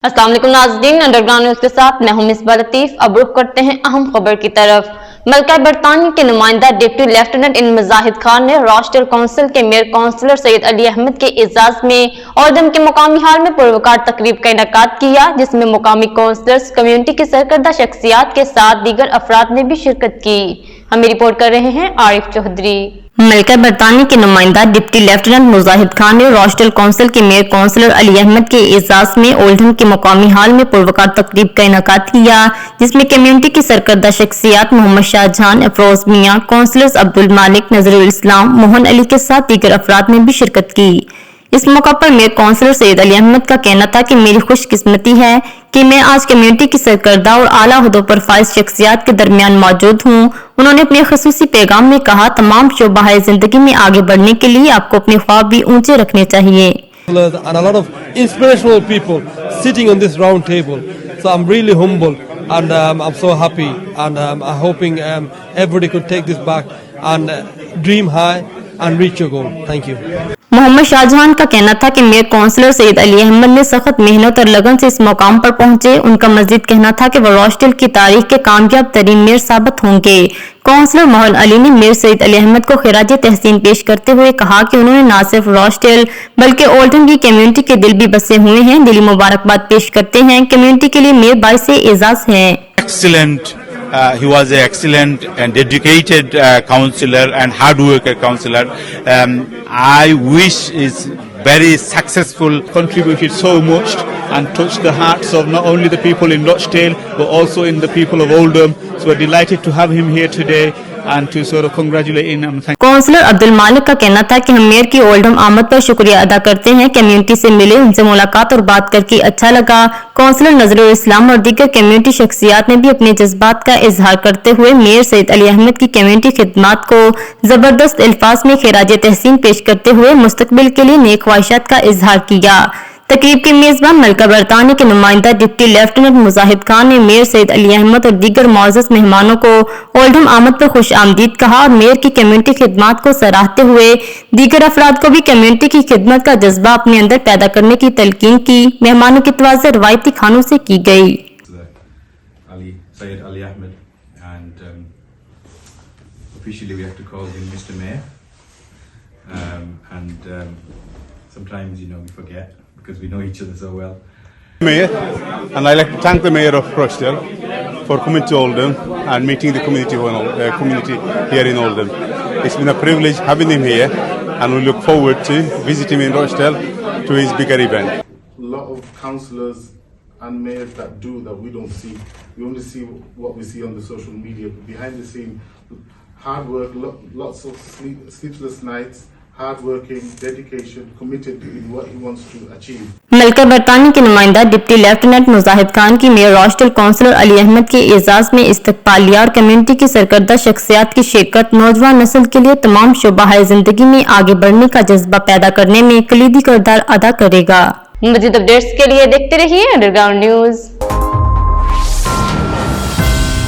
अस्सलाम वालेकुम नाज़रीन, अंडरग्राउंड न्यूज के साथ मैं हूं मिसबा लतीफ। अब रुख करते हैं अहम खबर की तरफ। मलका बरतानी के नुमाइंदा डिप्टी लेफ्टिनेंट इन मुजाहिद खान ने रॉस्टल काउंसिल के मेयर काउंसलर सैयद अली अहमद के एजाज में औदम के मुकामी हाल में पुरवकार तकरीब का इनेकाद किया, जिसमें मुकामी काउंसलर्स, कम्युनिटी की सरकर्दा शख्सियात के साथ दीगर अफराद ने भी शिरकत की। हमें रिपोर्ट कर रहे हैं आरिफ चौधरी। मलका बरतानी के नुमाइंदा डिप्टी लेफ्टिनेंट मुजाहिद खान ने रॉस्टल काउंसिल के मेयर काउंसलर अली अहमद के एजाज में ओल्डहम के मुकामी हाल में पुरवकार तकरीब का इनेकाद किया, जिसमें कम्युनिटी की सरकर्दा शख्सियात मोहम्मद शाहजहां, अफरोज मियां, काउंसलर्स अब्दुल मालिक, नजरुल इस्लाम, मोहन अली के साथ दीगर अफराद ने भी शिरकत की। इस मौका पर मेयर काउंसलर सैयद अली अहमद का कहना था कि मेरी खुशकिस्मती है कि मैं आज कम्युनिटी की सरकर्दा और आला हुदों पर फाइज शख्सियात के दरमियान मौजूद हूँ। उन्होंने अपने खसूसी पैगाम में कहा, तमाम शोबाए जिंदगी में आगे बढ़ने के लिए आपको अपने ख्वाब भी ऊंचे रखने चाहिए। And a lot of inspirational people sitting on this round table. So I'm really humble and I'm so happy and I'm hoping everybody could take this back and dream high and reach your goal. Thank you. Mohammad Shahjahan का कहना था कि mayor counsellor Syed Ali Ahmad ने सख्त मेहनत और लगन से इस मुकाम पर पहुंचे। उनका मजीद कहना था कि वह रॉस्टल की तारीख के कामयाब तरीन मेयर साबित होंगे। काउंसलर मोहन अली ने मेयर सैयद अली अहमद को खिराज तहसीन पेश करते हुए कहा कि उन्होंने न सिर्फ रॉस्टल बल्कि ओल्डहम की कम्युनिटी के दिल भी बसे हुए हैं। दिली मुबारकबाद पेश करते हैं। कम्युनिटी के लिए मेयर बाइस एजाज है। Excellent. He was an excellent and dedicated councillor and hard worker councillor. I wish is very successful. Contributed so much and touched the hearts of not only the people in Rochdale but also in the people of Oldham. So we're delighted to have him here today and to sort of congratulate him and thank. Councillor Abdul Malik का कहना था कि हम mayor की Oldham आमद पर शुक्रिया अदा करते हैं। कम्युनिटी से मिले, उनसे मुलाकात और बात करके अच्छा लगा। काउंसलर नजरुल इस्लाम और दीगर कम्युनिटी शख्सियात ने भी अपने जज्बात का इजहार करते हुए मेयर सैयद अली अहमद की कम्युनिटी खिदमात को जबरदस्त अल्फाज में खिराज तहसीन पेश करते हुए मुस्तकबिल के लिए नेक ख्वाहिशात का इजहार किया। तकरीब के मेजबान मलका बरतानी के नुमाइंदा डिप्टी लेफ्टिनेंट मुजाहिद खान ने मेयर सैयद अली अहमद और दीगर मुअज़्ज़ज़ मेहमानों को ओल्डहम आमद पर खुश आमदीद कहा और मेयर की कम्युनिटी खिदमात को सराहते हुए दीगर अफराद को भी कम्युनिटी की खिदमत का जज्बा अपने अंदर पैदा करने की तलकीन की। मेहमानों की तवाज़ुह रवायती खानों से की गई। Officially we have to call him Mr. Mayor, sometimes we forget because we know each other so well. Mayor, and I'd like to thank the Mayor of Rochdale for coming to Oldham and meeting the community here in Oldham. It's been a privilege having him here and we look forward to visiting him in Rochdale to his bigger event. A lot of councillors and mayors that we don't see. We only see what we see on the social media, but behind the scene, hard work, lots of sleepless nights, hard working, dedication, committed in what he wants to achieve. मलका बरतानी के नुमाइंदा deputy lieutenant मुजाहिद खान की mayor रॉस्टल counsellor Ali Ahmad के एजाज में इस्तकबाल लिया और community की सरकर्दा शख्सियात की शिरकत नौजवान नस्ल के लिए तमाम शोबाए जिंदगी में आगे बढ़ने का जज्बा पैदा करने में कलीदी किरदार अदा करेगा। मजीद अपडेट्स के लिए देखते रहिए अंडरग्राउंड न्यूज।